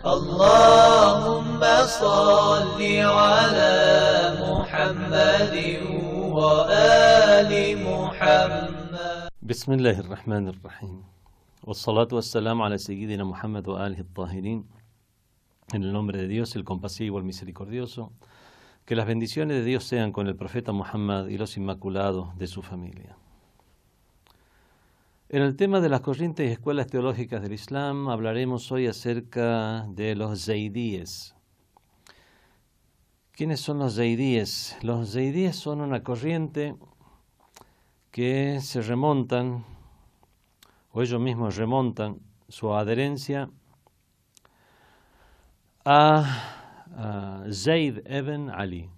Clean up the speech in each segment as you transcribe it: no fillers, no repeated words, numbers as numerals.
اللهم صل على محمد وآل محمد. بسم الله الرحمن الرحيم. والصلاة والسلام على سيدنا Muhammad wa alihi الطاهرين. En el nombre de Dios, el compasivo, el misericordioso, que las bendiciones de Dios sean con el profeta Muhammad y los inmaculados de su familia. En el tema de las corrientes y escuelas teológicas del Islam hablaremos hoy acerca de los zaydíes. ¿Quiénes son los zaydíes? Los zaydíes son una corriente que se remontan, o ellos mismos remontan su adherencia a Zayd ibn Ali,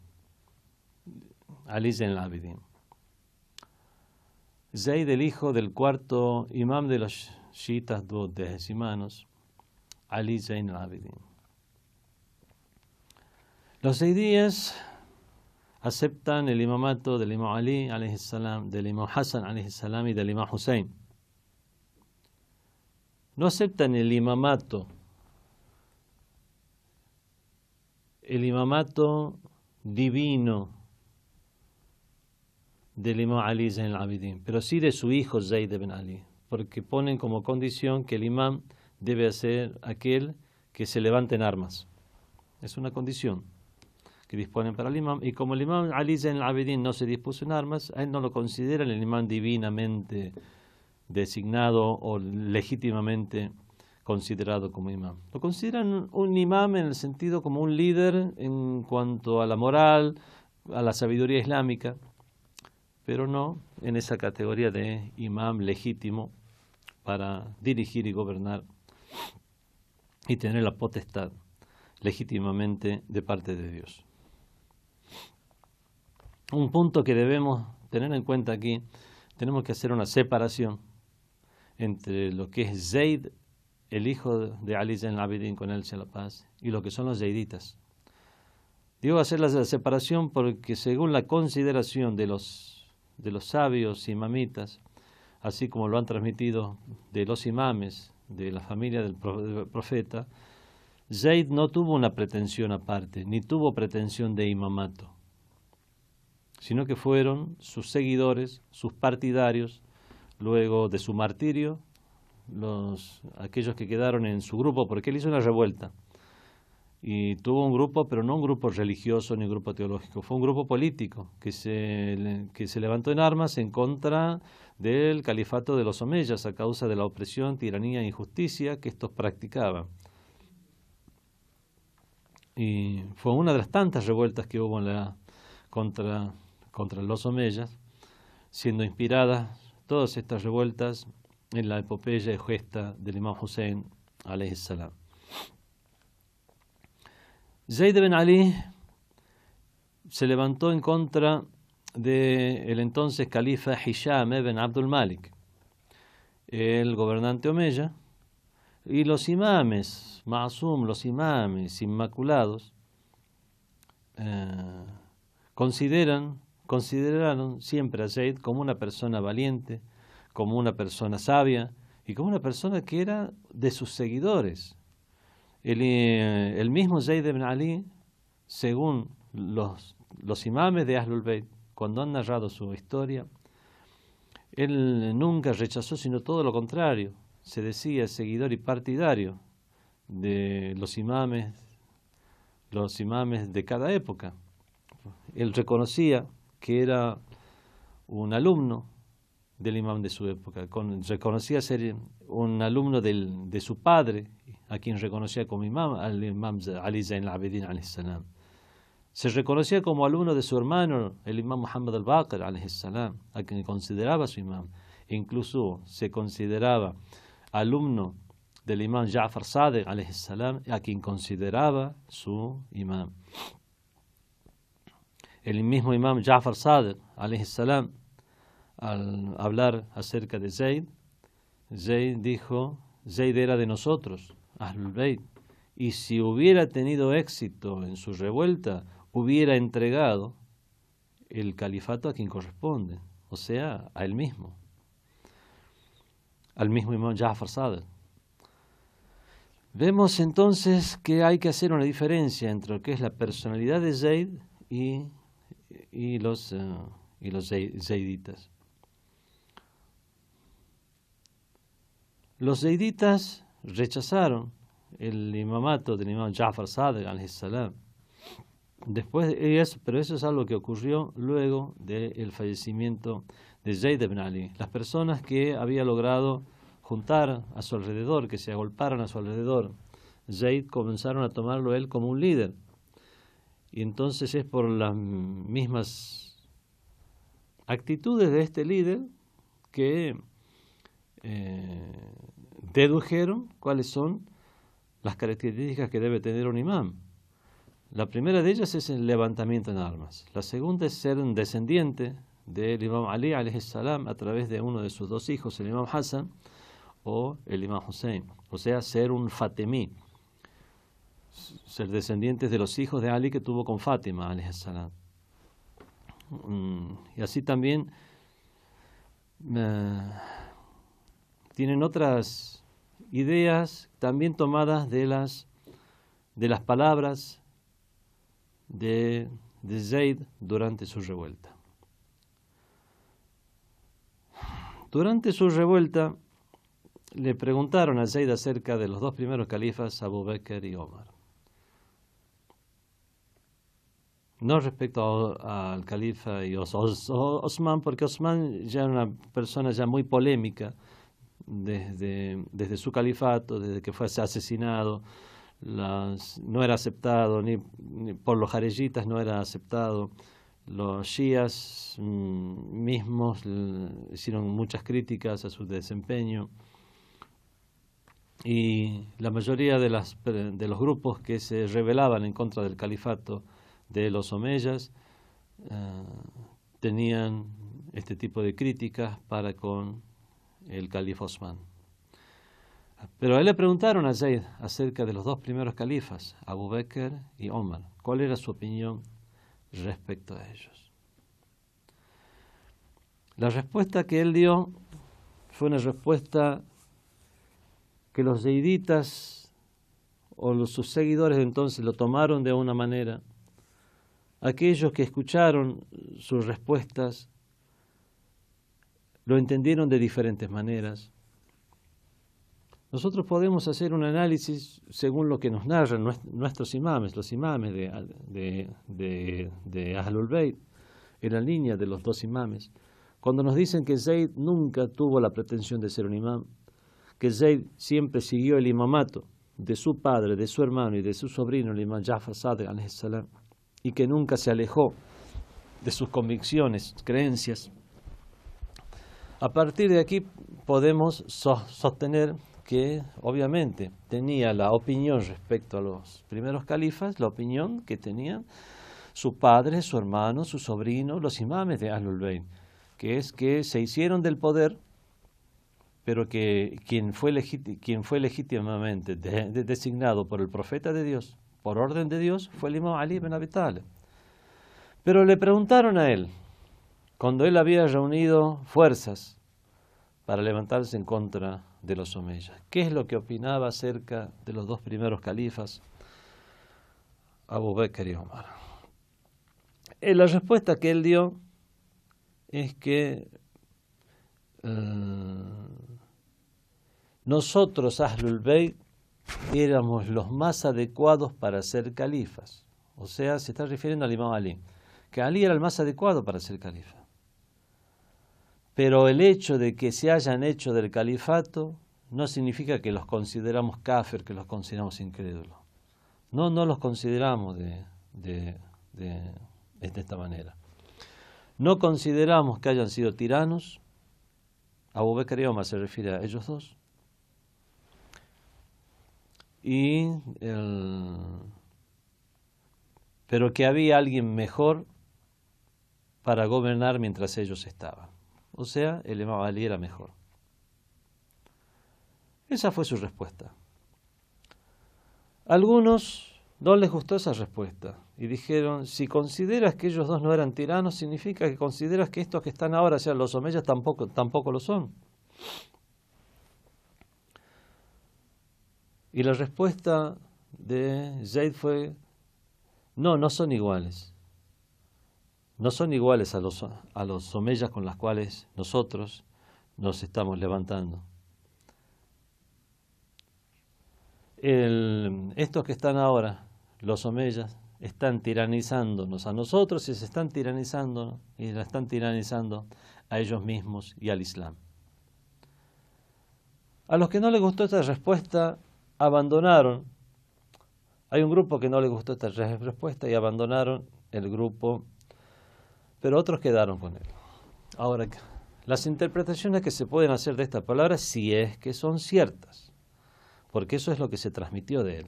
Ali Zayn al-Abidin. Zayd, el hijo del cuarto imam de los chiitas duodecimanos, Ali Zayn al-Abidin. Los zaydíes aceptan el imamato del imam Ali, alayhi salam, del imam Hassan, alayhi salam, y del imam Hussein. No aceptan el imamato divino del imam Ali Zayn al-Abidin, pero sí de su hijo Zayd ibn Ali, porque ponen como condición que el imam debe ser aquel que se levante en armas. Es una condición que disponen para el imam, y como el imam Ali Zayn al-Abidin no se dispuso en armas, a él no lo consideran el imam divinamente designado o legítimamente considerado como imam. Lo consideran un imam en el sentido como un líder en cuanto a la moral, a la sabiduría islámica, pero no en esa categoría de imam legítimo para dirigir y gobernar y tener la potestad legítimamente de parte de Dios. Un punto que debemos tener en cuenta aquí, tenemos que hacer una separación entre lo que es Zayd, el hijo de Ali Zayn al-Abidin, con él sea la paz, y lo que son los zayditas. Digo hacer la separación porque según la consideración de los sabios imamitas, así como lo han transmitido de los imames de la familia del profeta, Zayd no tuvo una pretensión aparte, ni tuvo pretensión de imamato, sino que fueron sus seguidores, sus partidarios, luego de su martirio, aquellos que quedaron en su grupo, porque él hizo una revuelta y tuvo un grupo, pero no un grupo religioso ni un grupo teológico, fue un grupo político que se levantó en armas en contra del califato de los omeyas a causa de la opresión, tiranía e injusticia que estos practicaban. Y fue una de las tantas revueltas que hubo contra los omeyas, siendo inspiradas todas estas revueltas en la epopeya y gesta del imam Hussein alayhi salam. Zayd ibn Ali se levantó en contra del entonces califa Hisham ibn Abdul Malik, el gobernante omeya, y los imames Ma'sum, los imames inmaculados, consideraron siempre a Zayd como una persona valiente, como una persona sabia y como una persona que era de sus seguidores. El mismo Zayd ibn Ali, según los imames de Ahlul Bayt, cuando han narrado su historia, él nunca rechazó, sino todo lo contrario. Se decía seguidor y partidario de los imames de cada época. Él reconocía que era un alumno del imam de su época, reconocía ser un alumno de su padre, a quien reconocía como imam, al imam Ali Zayn al-Abidin alayhi salam. Se reconocía como alumno de su hermano, el imam Muhammad al-Baqir alayhi salam, a quien consideraba su imam. Incluso se consideraba alumno del imam Ja'far Sadiq alayhi salam, a quien consideraba su imam. El mismo imam Ja'far Sadiq alayhi salam, al hablar acerca de Zayd dijo: Zayd era de nosotros, Ahlul Bayt, y si hubiera tenido éxito en su revuelta, hubiera entregado el califato a quien corresponde, o sea, a él mismo, al mismo imam Ja'far Sadiq. Vemos entonces que hay que hacer una diferencia entre lo que es la personalidad de Zayd y los zayditas. Los zayditas rechazaron el imamato del imam Ja'far Sadiq alayhi salam. Pero eso es algo que ocurrió luego del fallecimiento de Zayd ibn Ali. Las personas que había logrado juntar a su alrededor, que se agolparan a su alrededor, Zayd comenzaron a tomarlo él como un líder. Y entonces es por las mismas actitudes de este líder que dedujeron cuáles son las características que debe tener un imán. La primera de ellas es el levantamiento en armas. La segunda es ser un descendiente del imam Ali alayhi salam a través de uno de sus dos hijos, el imam Hassan o el imam Hussein. O sea, ser un Fatimí, ser descendientes de los hijos de Ali que tuvo con Fátima alayhi salam. Y así también tienen otras ideas también tomadas de las palabras de Zayd durante su revuelta. Durante su revuelta le preguntaron a Zayd acerca de los dos primeros califas, Abu Bakr y Omar. No respecto al califa y Osman, porque Osman ya era una persona ya muy polémica desde su califato, desde que fue asesinado. No era aceptado, ni por los jareyitas no era aceptado. Los shias mismos hicieron muchas críticas a su desempeño. Y la mayoría de los grupos que se rebelaban en contra del califato de los omeyas tenían este tipo de críticas para con el califa Osman. Pero a él le preguntaron a Zayd acerca de los dos primeros califas, Abu Bakr y Omar, cuál era su opinión respecto a ellos. La respuesta que él dio fue una respuesta que los zayditas o sus seguidores entonces lo tomaron de una manera. Aquellos que escucharon sus respuestas lo entendieron de diferentes maneras. Nosotros podemos hacer un análisis según lo que nos narran nuestros imames, los imames de Ahlul Bayt, en la línea de los dos imames. Cuando nos dicen que Zayd nunca tuvo la pretensión de ser un imam, que Zayd siempre siguió el imamato de su padre, de su hermano y de su sobrino, el imam Ja'far Sadiq alayhi salam, y que nunca se alejó de sus convicciones, creencias. A partir de aquí podemos sostener que obviamente tenía la opinión respecto a los primeros califas, la opinión que tenían su padre, su hermano, su sobrino, los imames de Ahlul Bayt, que es que se hicieron del poder, pero que quien fue legítimamente designado por el profeta de Dios, por orden de Dios, fue el imam Ali ibn Abi Talib. Pero le preguntaron a él, cuando él había reunido fuerzas para levantarse en contra de los omeyas, ¿qué es lo que opinaba acerca de los dos primeros califas, Abu Bakr y Omar? La respuesta que él dio es que nosotros, Ahlul Bayt, éramos los más adecuados para ser califas. O sea, se está refiriendo al imam Ali, que Ali era el más adecuado para ser califa. Pero el hecho de que se hayan hecho del califato no significa que los consideramos kafir, que los consideramos incrédulos. No los consideramos de esta manera. No consideramos que hayan sido tiranos. Abu Bakr y Omar se refiere a ellos dos. Pero que había alguien mejor para gobernar mientras ellos estaban. O sea, el imam Ali era mejor. Esa fue su respuesta. A algunos no les gustó esa respuesta y dijeron, si consideras que ellos dos no eran tiranos, significa que consideras que estos que están ahora, o sea, los omeyas, tampoco lo son. Y la respuesta de Zayd fue, no son iguales. No son iguales a los omeyas con los cuales nosotros nos estamos levantando. Estos que están ahora, los omeyas, están tiranizándonos a nosotros y se están tiranizando y la están tiranizando a ellos mismos y al Islam. A los que no les gustó esta respuesta, abandonaron. Hay un grupo que no les gustó esta respuesta y abandonaron el grupo, pero otros quedaron con él. Ahora, las interpretaciones que se pueden hacer de esta palabra, si es que son ciertas, porque eso es lo que se transmitió de él.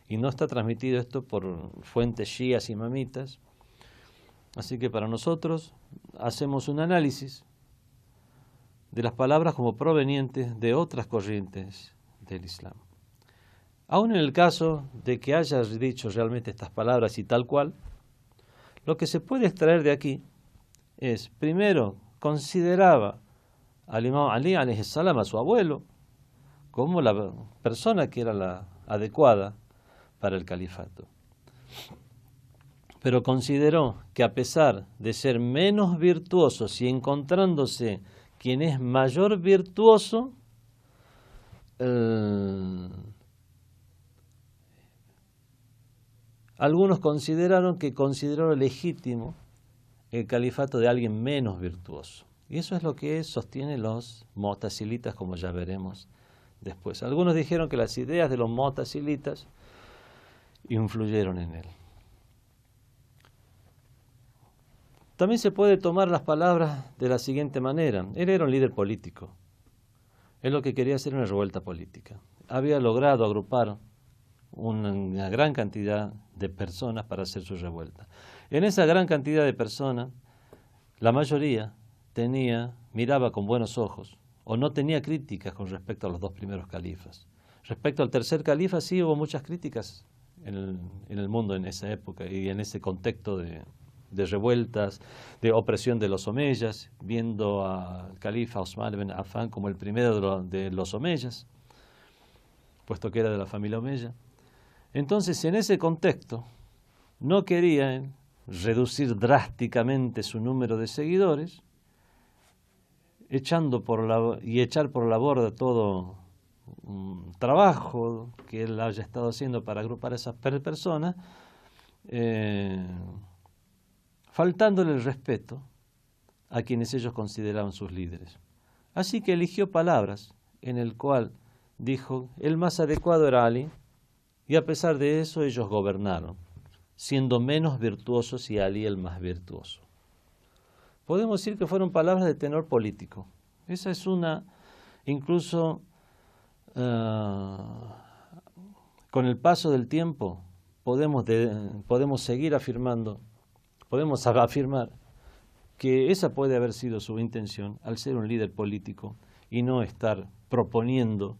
Y no está transmitido esto por fuentes shias y mamitas. Así que para nosotros hacemos un análisis de las palabras como provenientes de otras corrientes del Islam. Aún en el caso de que haya dicho realmente estas palabras y tal cual, lo que se puede extraer de aquí es, primero, consideraba al imam Ali alayhi salam, a su abuelo, como la persona que era la adecuada para el califato. Pero consideró que a pesar de ser menos virtuosos y encontrándose quien es mayor virtuoso, algunos consideraron legítimo el califato de alguien menos virtuoso. Y eso es lo que sostienen los mu'tazilitas, como ya veremos después. Algunos dijeron que las ideas de los mu'tazilitas influyeron en él. También se puede tomar las palabras de la siguiente manera. Él era un líder político. Él lo que quería hacer era una revuelta política. Había logrado agrupar una gran cantidad de personas para hacer su revuelta. En esa gran cantidad de personas, la mayoría miraba con buenos ojos o no tenía críticas con respecto a los dos primeros califas. Respecto al tercer califa sí hubo muchas críticas en el mundo en esa época y en ese contexto de revueltas, de opresión de los omeyas, viendo al califa Osman ibn Affan como el primero de los omeyas, puesto que era de la familia omeya. Entonces, en ese contexto, no querían reducir drásticamente su número de seguidores, echar por la borda todo un trabajo que él haya estado haciendo para agrupar a esas personas, faltándole el respeto a quienes ellos consideraban sus líderes. Así que eligió palabras en el cual dijo, el más adecuado era Ali, y a pesar de eso ellos gobernaron, siendo menos virtuosos y Ali el más virtuoso. Podemos decir que fueron palabras de tenor político. Esa es incluso con el paso del tiempo podemos seguir afirmando, podemos afirmar que esa puede haber sido su intención al ser un líder político y no estar proponiendo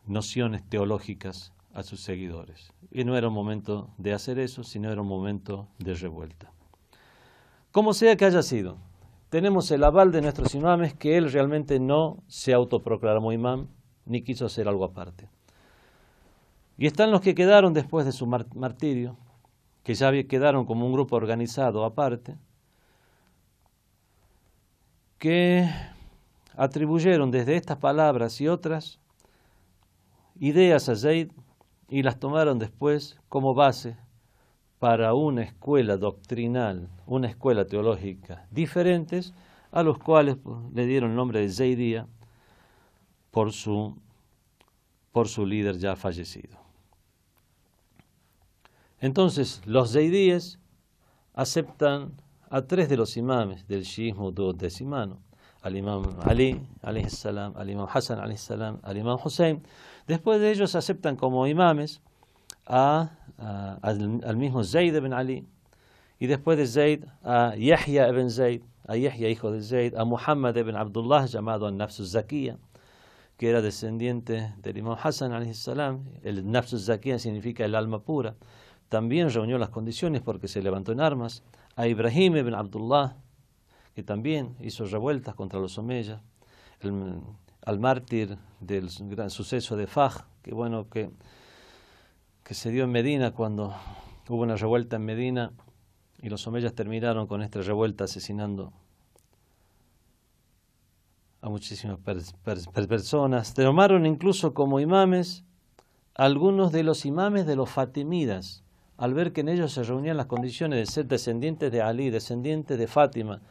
nociones teológicas a sus seguidores. Y no era un momento de hacer eso, sino era un momento de revuelta. Como sea que haya sido, tenemos el aval de nuestros imames que él realmente no se autoproclamó imam ni quiso hacer algo aparte. Y están los que quedaron después de su martirio, que ya quedaron como un grupo organizado aparte, que atribuyeron desde estas palabras y otras ideas a Zayd y las tomaron después como base para una escuela doctrinal, una escuela teológica diferentes, a los cuales le dieron el nombre de Zaydía por su líder ya fallecido. Entonces, los Zaydíes aceptan a tres de los imames del shiismo duodecimano, al imam Ali, alayhi salam, al imam Hassan, alayhi salam, al imam Hussein. Después de ellos aceptan como imames al mismo Zayd ibn Ali, y después de Zayd a Yahya ibn Zayd, a Yahya hijo de Zayd, a Muhammad ibn Abdullah llamado al-Nafs az-Zakiyya, que era descendiente del imam Hassan alayhi salam. El Nafs az-Zakiyya significa el alma pura. También reunió las condiciones porque se levantó en armas. A Ibrahim ibn Abdullah, que también hizo revueltas contra los omeyas. al mártir del gran suceso de Faj, que se dio en Medina cuando hubo una revuelta en Medina y los omeyas terminaron con esta revuelta asesinando a muchísimas personas. Tomaron incluso como imames algunos de los imames de los Fatimidas, al ver que en ellos se reunían las condiciones de ser descendientes de Ali, descendientes de Fátima,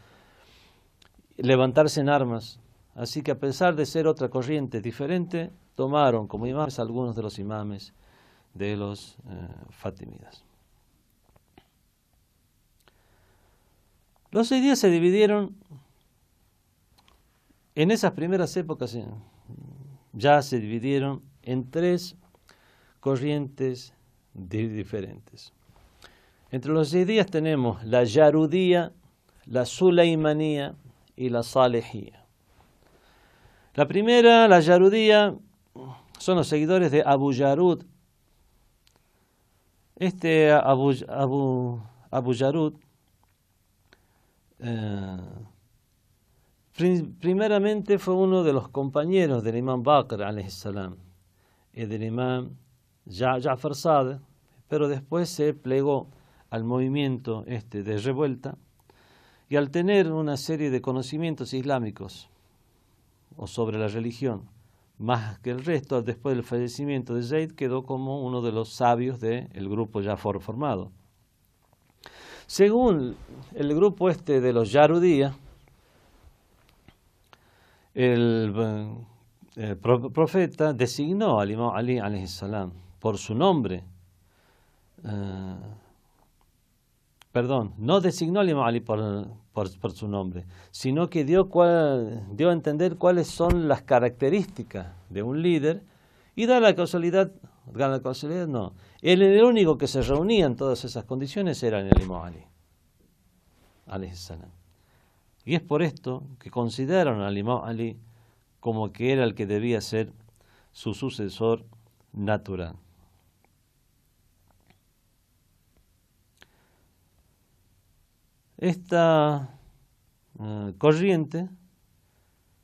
levantarse en armas. Así que a pesar de ser otra corriente diferente, tomaron como imames algunos de los imames de los Fatimidas. Los zaidíes se dividieron en esas primeras épocas, ya se dividieron en tres corrientes diferentes. Entre los zaidíes tenemos la Yarudía, la Sulaymanía y la Salehía. La primera, la Yarudía, son los seguidores de Abu Yarud. Este Abu Yarud primeramente fue uno de los compañeros del imam Bakr alayhi salam y del imam Ja'far Sadiq, pero después se plegó al movimiento de revuelta y al tener una serie de conocimientos islámicos o sobre la religión más que el resto, después del fallecimiento de Zayd quedó como uno de los sabios del grupo ya formado. Según el grupo de los Yarudías, el profeta designó al imam Ali alayhi salam por su nombre, no designó al imam Ali por su nombre, sino que dio a entender cuáles son las características de un líder y da la casualidad no. El único que se reunía en todas esas condiciones era el imam Ali alayhi salam. Y es por esto que consideraron al imam Ali como que era el que debía ser su sucesor natural. Esta corriente,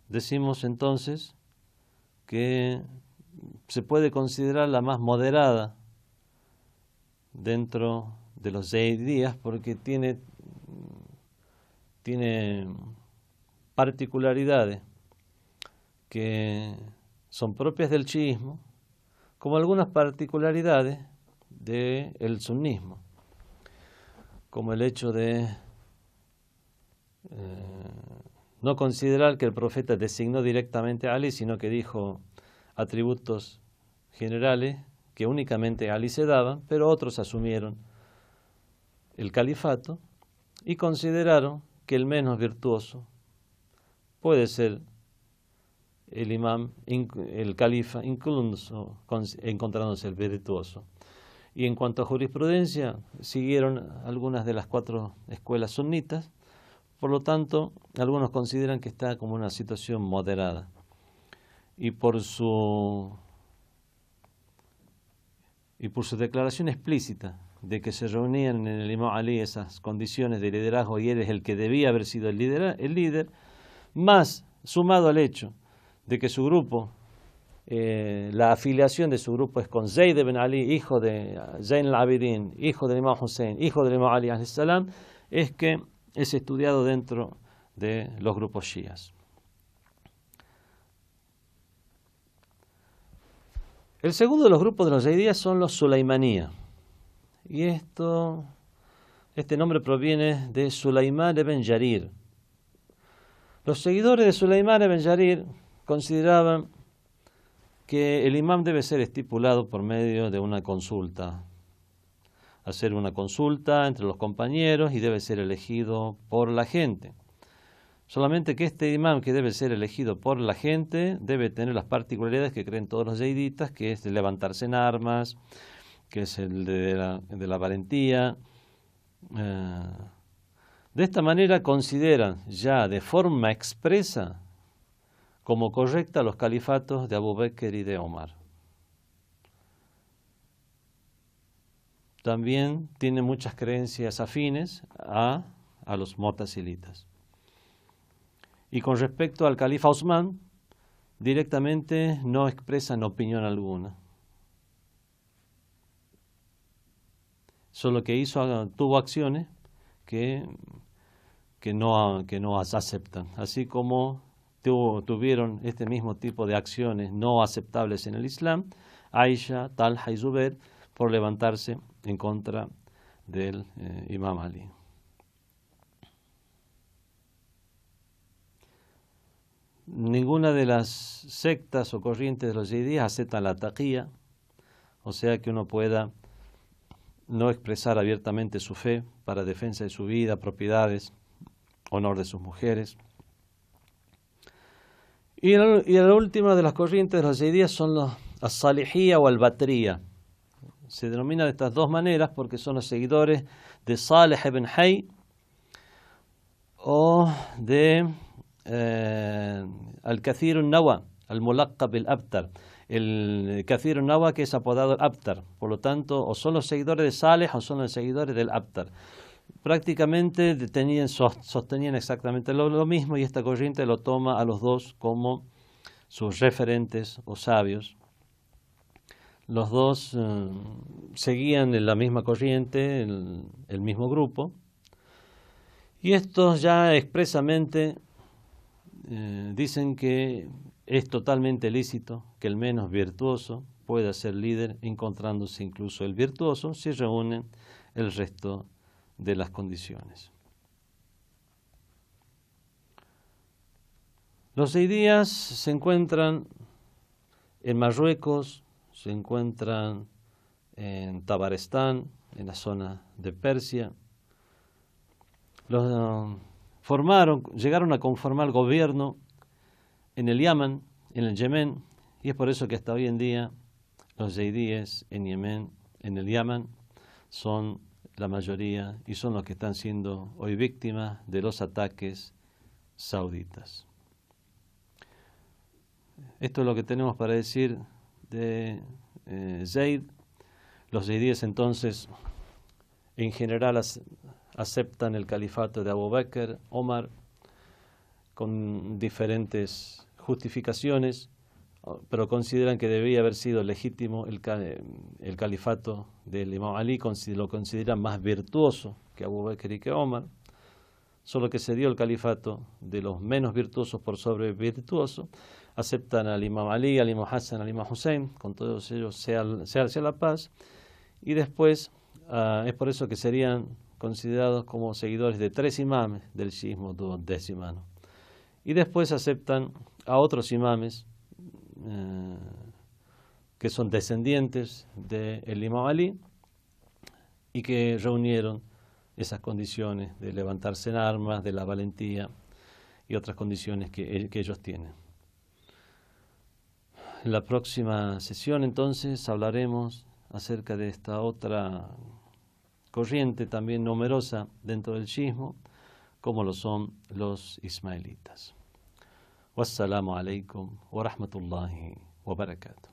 decimos entonces, que se puede considerar la más moderada dentro de los zaidíes porque tiene particularidades que son propias del chiismo, como algunas particularidades del sunnismo, como el hecho de no considerar que el profeta designó directamente a Ali, sino que dijo atributos generales que únicamente a Ali se daban, pero otros asumieron el califato y consideraron que el menos virtuoso puede ser el imam, el califa, incluso encontrándose el virtuoso. Y en cuanto a jurisprudencia, siguieron algunas de las 4 escuelas sunnitas, por lo tanto, algunos consideran que está como una situación moderada. Y por su declaración explícita de que se reunían en el imam Ali esas condiciones de liderazgo y él es el que debía haber sido el líder, más sumado al hecho de que su grupo, la afiliación de su grupo es con Zayd ibn Ali, hijo de Zayn al-Abidin, hijo del imam Hussein, hijo del imam Ali alayhi salam, es que es estudiado dentro de los grupos shias. El segundo de los grupos de los zaidíes son los Sulaymanía. Y este nombre proviene de Sulaymán ibn Yarir. Los seguidores de Sulaymán ibn Yarir consideraban que el imam debe ser estipulado por medio de una consulta. Hacer una consulta entre los compañeros y debe ser elegido por la gente. Solamente que este imam que debe ser elegido por la gente debe tener las particularidades que creen todos los zaiditas, que es de levantarse en armas, que es el de la valentía. De esta manera consideran ya de forma expresa como correcta los califatos de Abu Bakr y de Omar. También tiene muchas creencias afines a los mu'tazilitas. Y con respecto al califa Osman, directamente no expresan opinión alguna. Solo que tuvo acciones que no aceptan. Así como tuvieron este mismo tipo de acciones no aceptables en el Islam, Aisha, Talha y Zubair, por levantarse en contra del Imam Ali. Ninguna de las sectas o corrientes de los yazidíes acepta la taqiyya, o sea que uno pueda no expresar abiertamente su fe para defensa de su vida, propiedades, honor de sus mujeres. Y la última de las corrientes de los yazidíes son los as-salihiyya o al-batriyya. Se denomina de estas dos maneras porque son los seguidores de Salih ibn Hayy o de al-Kathir al-Nawa, al-Mulaqqab al-Abtar. El Kathir al-Nawa, que es apodado Abtar. Por lo tanto, o son los seguidores de Salih o son los seguidores del Abtar. Prácticamente sostenían exactamente lo mismo, y esta corriente lo toma a los dos como sus referentes o sabios. Los dos seguían en la misma corriente, el mismo grupo, y estos ya expresamente dicen que es totalmente lícito que el menos virtuoso pueda ser líder, encontrándose incluso el virtuoso si reúnen el resto de las condiciones. Los yazidíes se encuentran en Marruecos, se encuentran en Tabaristán, en la zona de Persia. Llegaron a conformar gobierno en el Yemen, en el Yemen, y es por eso que hasta hoy en día los yazidíes en Yemen, en el Yemen, son la mayoría y son los que están siendo hoy víctimas de los ataques sauditas. Esto es lo que tenemos para decir de Zayd. Los yazidíes entonces en general aceptan el califato de Abu Bakr, Omar, con diferentes justificaciones, pero consideran que debía haber sido legítimo el califato del Imam Ali, lo consideran más virtuoso que Abu Bakr y que Omar, solo que se dio el califato de los menos virtuosos por sobre virtuosos. Aceptan al Imam Ali, al Imam Hassan, al Imam Hussein, con todos ellos sea la paz, y después es por eso que serían considerados como seguidores de 3 imames del shiismo duodécimano. Y después aceptan a otros imames que son descendientes del Imam Ali y que reunieron esas condiciones de levantarse en armas, de la valentía y otras condiciones que ellos tienen. En la próxima sesión entonces hablaremos acerca de esta otra corriente también numerosa dentro del shiismo, como lo son los ismaelitas. Wassalamu alaikum wa rahmatullahi wa barakatuh.